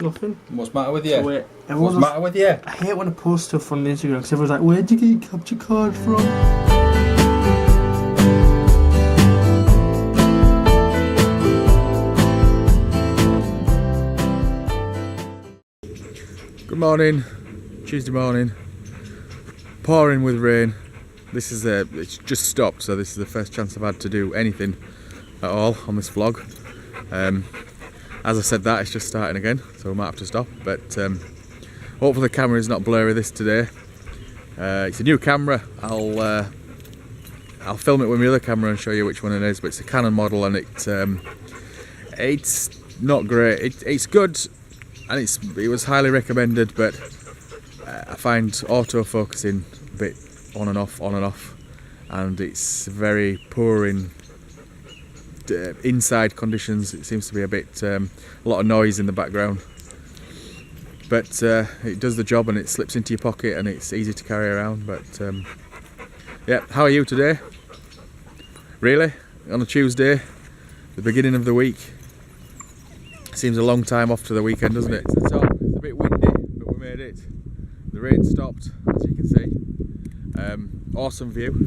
Nothing. What's the matter with you? So wait, What's the matter with you? I hate when I post stuff on Instagram because everyone's like, where'd you get your capture card from? Good morning, Tuesday morning, pouring with rain. This is it's just stopped, so this is the first chance I've had to do anything at all on this vlog. As I said that, it's just starting again, so we might have to stop, but hopefully the camera is not blurry this today. It's a new camera. I'll film it with my other camera and show you which one it is, but it's a Canon model and it's not great. It's good, and it was highly recommended, but I find auto-focusing a bit on and off, and it's very poor in inside conditions. It seems to be a bit a lot of noise in the background, but it does the job and it slips into your pocket and it's easy to carry around. But yeah, how are you today? Really? On a Tuesday, the beginning of the week. Seems a long time off to the weekend, doesn't it? It's the top. It's a bit windy, but we made it. The rain stopped, as you can see. Awesome view.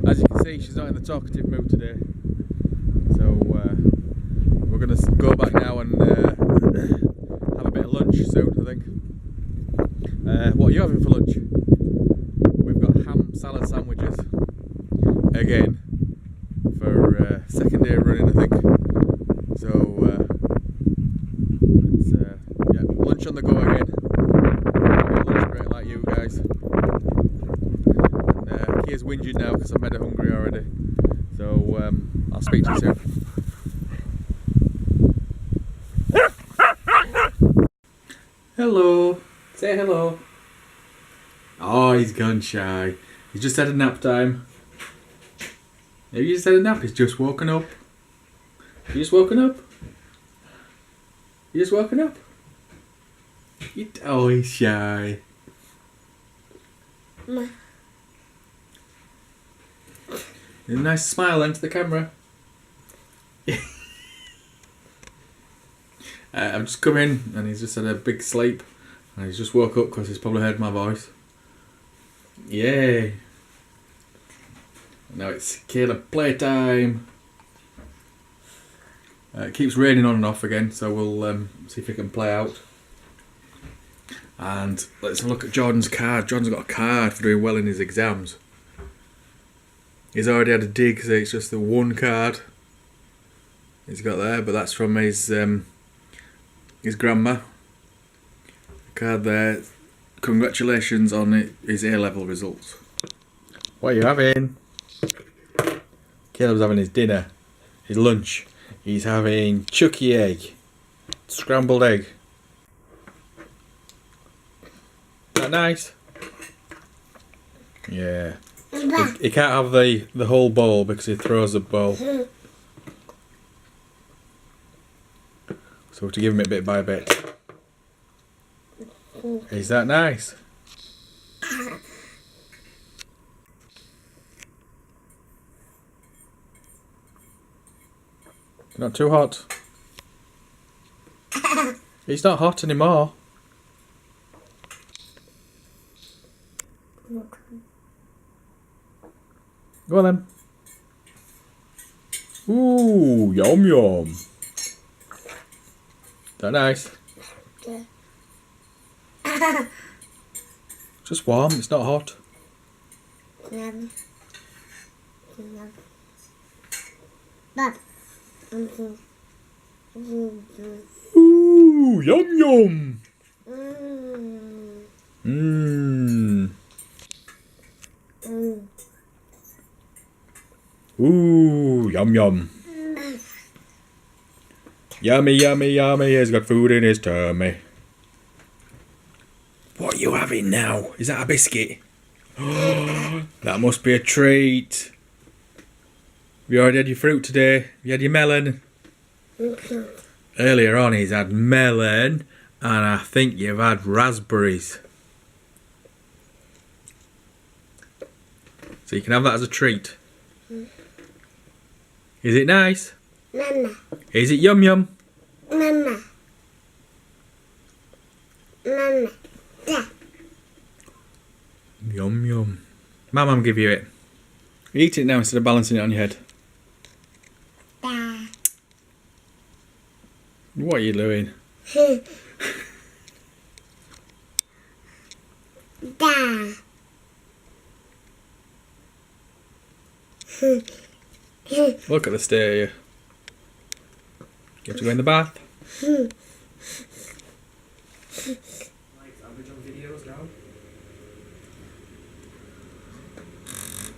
As you can see, she's not in the talkative mood today, so we're going to go back now and have a bit of lunch soon, I think. What are you having for lunch? We've got ham salad sandwiches, again, for second day running, I think. So it's yeah, lunch on the go again. Lunch break like you guys. Kia's whinging now because I'm made her hungry already, so I'll speak to you soon. Hello, say hello. Oh, he's gone shy. He's just had a nap time. Have you just had a nap? He's just woken up. You just woken up? You just woken up? Oh, he's shy. A nice smile into the camera. I've just come in and he's just had a big sleep and he's just woke up because he's probably heard my voice. Yay! Now it's Caleb playtime. It keeps raining on and off again, so we'll see if we can play out. And let's have a look at Jordan's card. Jordan's got a card for doing well in his exams. He's already had a dig, so it's just the one card he's got there, but that's from his grandma. The card there. Congratulations on his A-level results. What are you having? Caleb's having his dinner, his lunch. He's having chucky egg, scrambled egg. Is that nice? Yeah. He can't have the whole bowl because he throws the bowl. So we have to give him it bit by bit. Is that nice? Not too hot. It's not hot anymore. Go on then. Ooh, yum yum. Is that nice? Yeah. Just warm, it's not hot. Yum. Dad. Ooh, yum yum. Mmm. Mmm. Ooh, yum yum. Yummy, yummy, yummy. He's got food in his tummy. What are you having now? Is that a biscuit? That must be a treat. Have you already had your fruit today? Have you had your melon? Earlier on he's had melon and I think you've had raspberries. So you can have that as a treat. Is it nice? Mama. Is it yum yum? Mama. Mama. Da. Yum yum. Mum give you it. Eat it now instead of balancing it on your head. Da. What are you doing? Da. Look at the state of you. You have to go in the bath. Average on videos now.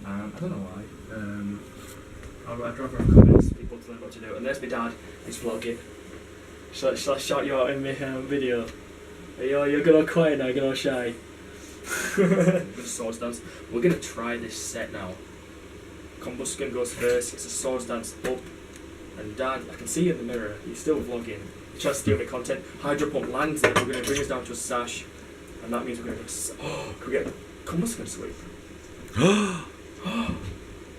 I don't know why. I'd rather have comments, people tell me what to do. And there's my dad, he's vlogging. Shall I shout you out in my video? You're good or quiet now, good or shy? Swords dance. We're gonna try this set now. Combustion goes first, it's a swords dance up. And Dad, I can see you in the mirror, he's still vlogging. He tries to steal my content. Hydro pump lands it, we're gonna bring us down to a sash. And that means we're gonna get can we get combustion sweep?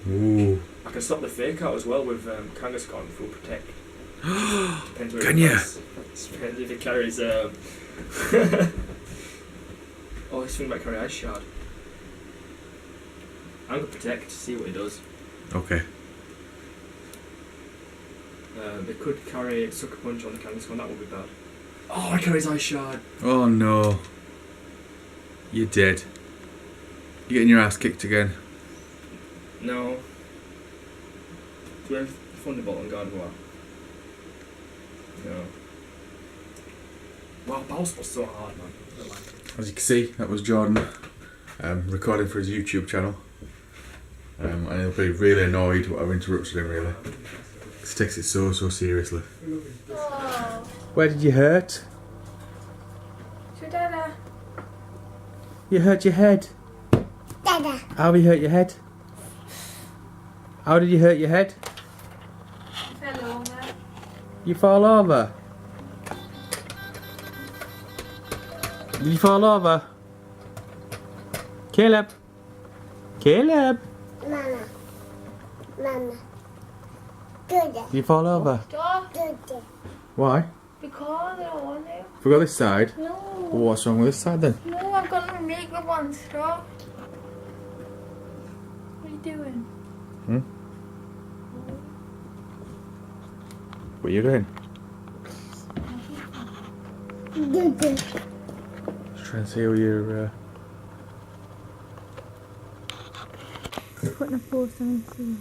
Ooh. I can stop the fake out as well with Kangaskhan full protect. Depends where Can it ya? goes. Depends if it carries oh, this thing might carry ice shard. I'm gonna protect, see what it does. Okay. They could carry sucker punch on the Kangaskhan, that would be bad. Oh, it carries ice shard. Oh no. You're dead. You're getting your ass kicked again. No. Do we have Thunderbolt on Gardevoir? No. Wow, Bowspot's so hard, man. I don't like it. As you can see, that was Jordan recording for his YouTube channel. And he'll be really annoyed what I've interrupted him really. He takes it so seriously. Where did you hurt? Dada. You hurt your head. Dada. How have you hurt your head? How did you hurt your head? Fell over. You fall over? Did you fall over? Caleb? Caleb? Mama. Mama. Dada. Did you fall over? Stop. Dada. Why? Because I don't want to. If we go this side? No. Well, what's wrong with this side then? No, I've got my makeup on. Stop. What are you doing? What are you doing? Dada. Just trying to see how you're... Putting a post on Instagram.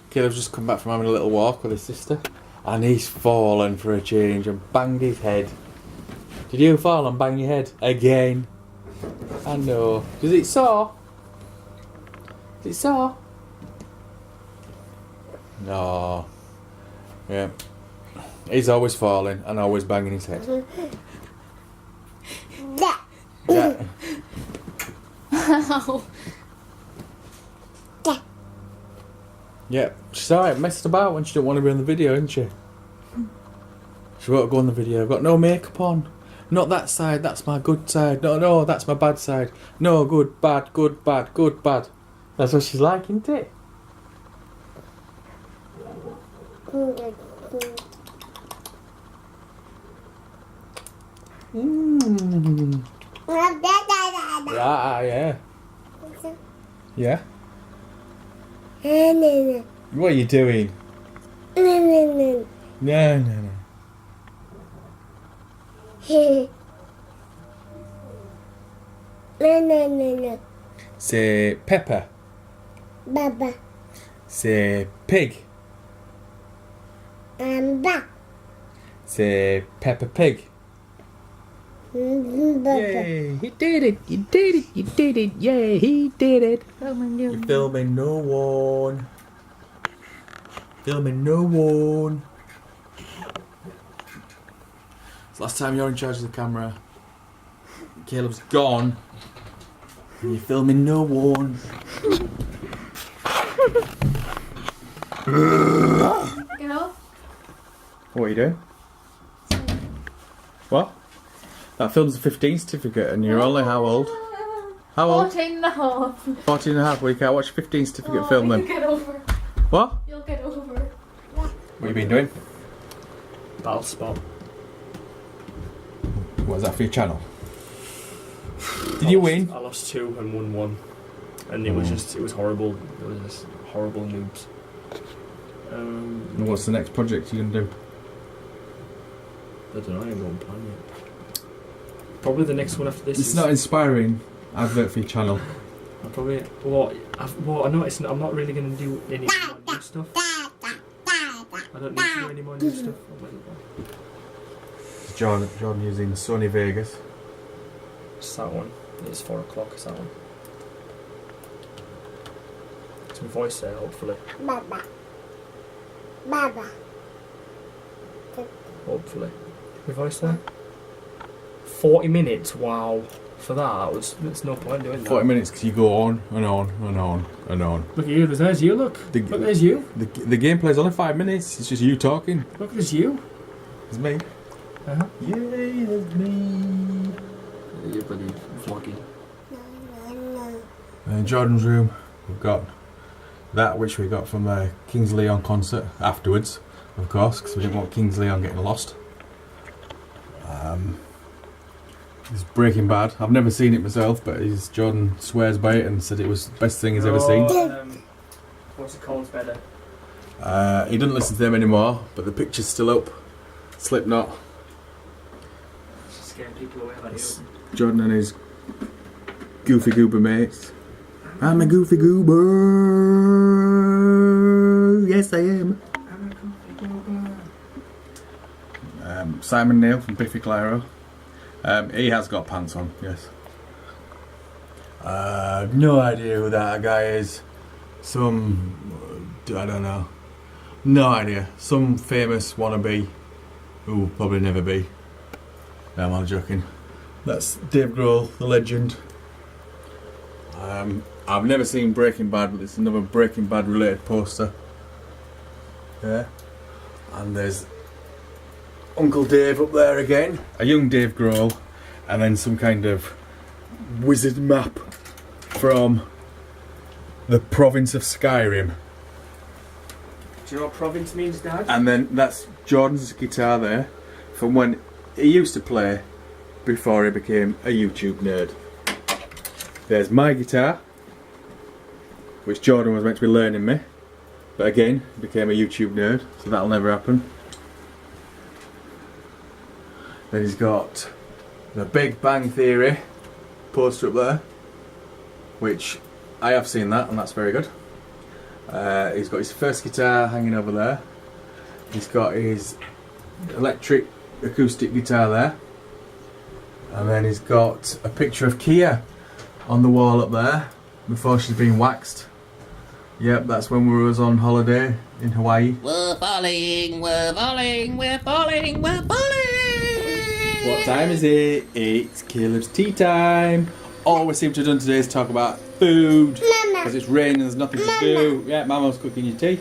Caleb's just come back from having a little walk with his sister. And he's fallen for a change and banged his head. Did you fall and bang your head? Again? I know. Is it sore? Is it sore? No. Yeah. He's always falling and always banging his head. Da. Yeah. Ow. Da. Yeah. She's alright, messed about when she didn't want to be on the video, isn't she? She won't go on the video. I've got no makeup on. Not that side, that's my good side. No, that's my bad side. No, good, bad, good, bad, good, bad. That's what she's like, isn't it? Mmm. Yeah. Yeah? What are you doing? No. No. Say pepper. Baba. Say pig. Ba. Say Peppa Pig. Yay, he did it, you did it, you did it, yay, he did it. Filming you. You're filming no one. Filming no one. It's last time you're in charge of the camera. Caleb's gone. And you're filming no one. Get off. What are you doing? What? That film's a 15 certificate and you're only how old? How old? 14 and a half. 14 and a half. Well, you can't watch a 15 certificate film You'll then. get over. What? You'll get over. What have you been doing? Battle Spot. What is that for your channel? Did you win? I lost 2 and won 1. And it was horrible. It was just horrible noobs. And what's the next project you're going to do? I don't know, I ain't got a plan yet. Probably the next one after this It's is... not inspiring advert for your channel. I'll probably... I noticed I'm not really going to do any more new stuff. I don't need to do any more new stuff. John using Sony Vegas. It's that one. It's 4 o'clock, it's that one. It's my voice there, hopefully. Hopefully. My voice there? 40 minutes? Wow. For that, there's no point doing that. 40 minutes because you go on and on and on and on. Look at you, there's you, look. Look, there's you. The gameplay's only 5 minutes, it's just you talking. Look, there's you. It's me. Uh-huh. Yay, that's me. You're bloody vlogging. In Jordan's room, we've got that which we got from the Kings Leon concert afterwards, of course, because we didn't want Kings Leon getting lost. It's Breaking Bad. I've never seen it myself, but Jordan swears by it and said it was the best thing he's ever seen. What's it called better? He doesn't listen to them anymore, but the picture's still up. Slipknot. Just scaring people away like you. Jordan and his goofy goober mates. I'm a goofy goober. Yes, I am. I'm a goofy goober. Simon Neil from Biffy Clyro. He has got pants on, yes. No idea who that guy is. I don't know. No idea. Some famous wannabe who will probably never be. No, I'm only joking. That's Dave Grohl, the legend. I've never seen Breaking Bad, but it's another Breaking Bad related poster. Yeah. And there's Uncle Dave up there again. A young Dave Grohl. And then some kind of wizard map from the province of Skyrim. Do you know what province means, Dad? And then that's Jordan's guitar there from when he used to play before he became a YouTube nerd. There's my guitar, which Jordan was meant to be learning me, but again, became a YouTube nerd, so that'll never happen. Then he's got the Big Bang Theory poster up there, which I have seen that, and that's very good. He's got his first guitar hanging over there. He's got his electric acoustic guitar there. And then he's got a picture of Kia on the wall up there before she's been waxed. Yep, that's when we was on holiday in Hawaii. We're falling, we're falling, we're falling, we're falling! What time is it? It's Caleb's tea time. All we seem to have done today is talk about food. Because it's raining and there's nothing to do. Yeah, Mama's cooking your tea.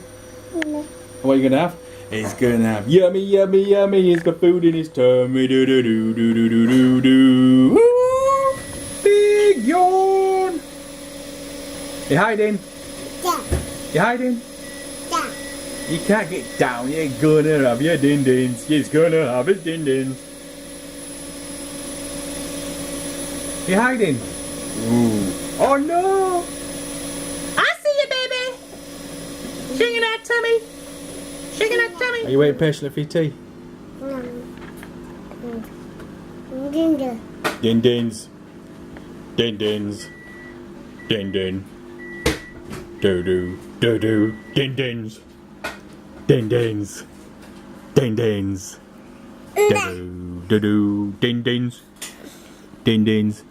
What are you going to have? He's going to have yummy, yummy, yummy. He's got food in his tummy. Do do do do do do do do. Woo! Big yawn. You hiding? You hiding? You can't get down. You're gonna have your din-dins. You're gonna have his din-dins. You hiding? Ooh. Oh no! I see you, baby! Shaking that tummy! Shaking that tummy! Are you waiting patiently for your tea? Din-dins. Din-dins. Din-din. Do-do. Do-do. Din-dins. Din-dins. Din-dins. Do-do. Do-do. Din-dins. Din dins.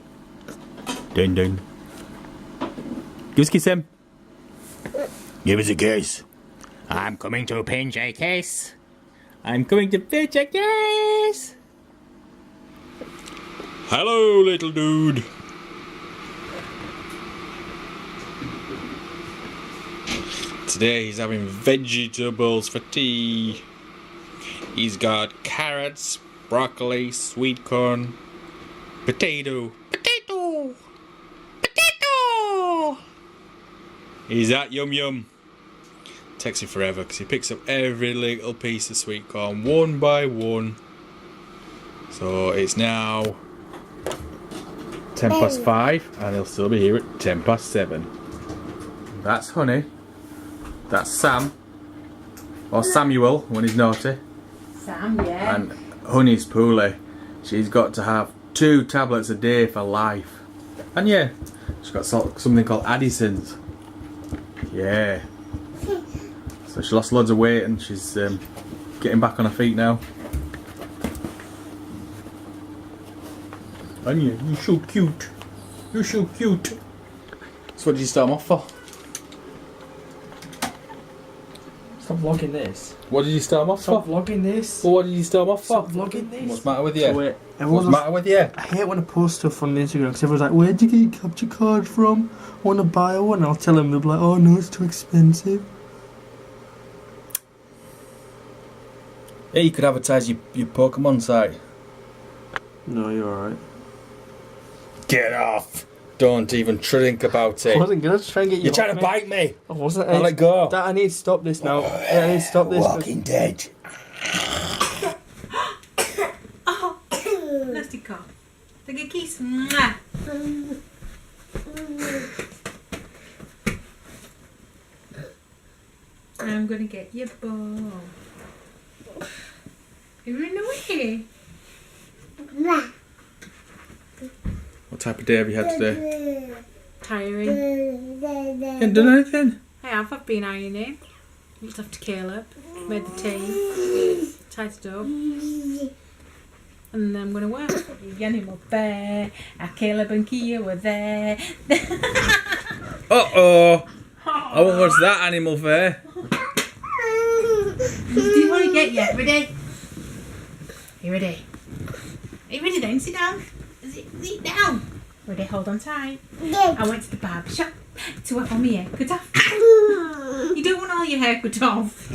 Din din. Give us a kiss, Em. Give us a kiss. I'm coming to pinch a kiss. I'm coming to pinch a kiss. Hello, little dude. Today he's having vegetables for tea. He's got carrots, broccoli, sweet corn, potato. He's that yum yum. Takes him forever because he picks up every little piece of sweet corn one by one. So it's now 5:10 and he'll still be here at 7:10. That's Honey. That's Sam. Or Samuel when he's naughty. Sam, yeah. And Honey's Poolie. She's got to have 2 tablets a day for life. And yeah, she's got something called Addison's. Yeah. So she lost loads of weight and she's getting back on her feet now. Anya, you're so cute. You're so cute. So what did you start them off for? Stop vlogging this. What did you start them off Stop for? vlogging this. Well, what did you start them off for? Stop vlogging this. What's the matter with you? Wait, What's the matter with you? I hate when I post stuff on Instagram because everyone's like, where'd you get your capture card from? I want to buy one. And I'll tell them, they'll be like, oh no, it's too expensive. Yeah, you could advertise your Pokemon site. No, you're alright. Get off! Don't even think about it. I wasn't gonna try and get you. You're trying off to me. bite me! I wasn't. I'll let go. Dad, I need to stop this now. I need to stop this. Walking Dead. Nasty cough. Take a kiss. Mwah. I'm gonna get your ball. You run away. What type of day have you had today? Tiring. You haven't done anything? I have. I've been ironing. Looked after Caleb. Made the tea. Tied it up. And then I'm going to work. The animal bear. Caleb and Kia were there. Uh-oh! I won't watch that animal fair. Do you want to get yet? Ready? You ready? Are you ready then? Sit down. Sit down. Ready? Hold on tight. I went to the barber shop to have all my hair cut off. You don't want all your hair cut off.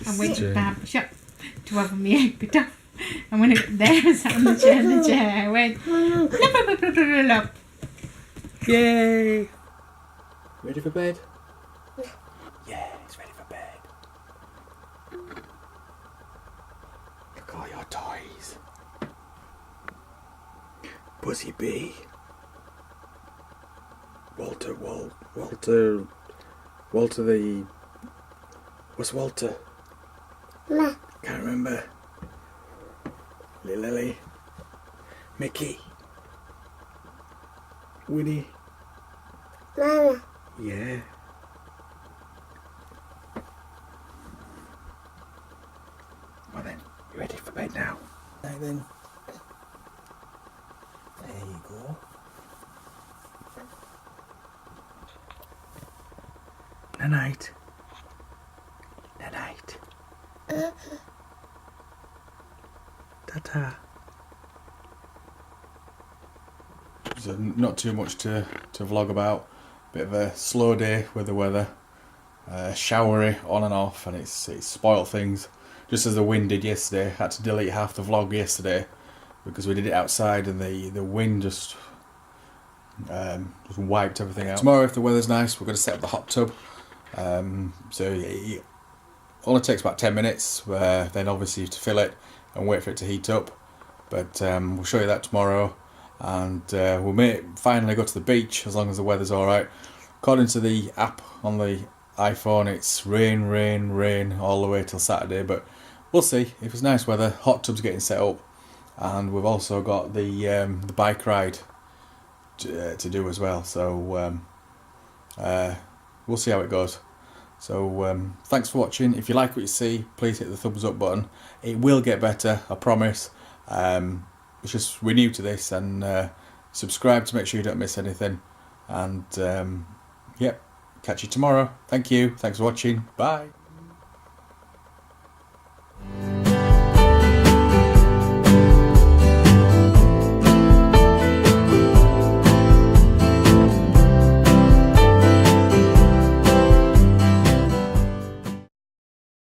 I went to the barber shop to have my hair cut off. And when I got there, I sat on the chair, I went, lop. Yay! Ready for bed? Yeah, it's ready for bed. Look at all your toys. Pussy B. Walter the... What's Walter? Can't remember. Lily. Mickey. Winnie. Mama. Yeah. Well then, you ready for bed now? Right then. There you go. Night. Night. Ta-ta. So not too much to vlog about. Bit of a slow day with the weather. Showery on and off, and it's spoiled things. Just as the wind did yesterday. Had to delete half the vlog yesterday because we did it outside and the wind just wiped everything out. Tomorrow, if the weather's nice, we're going to set up the hot tub. So it only takes about 10 minutes. Then obviously to fill it and wait for it to heat up. But we'll show you that tomorrow. And we may finally go to the beach as long as the weather's alright. According to the app on the iPhone, it's rain all the way till Saturday, but we'll see. If it's nice weather, hot tub's getting set up, and we've also got the bike ride to do as well, so we'll see how it goes. So thanks for watching. If you like what you see, please hit the thumbs up button. It will get better, I promise. It's just we're new to this, and subscribe to make sure you don't miss anything. And yeah, catch you tomorrow. Thank you. Thanks for watching. Bye.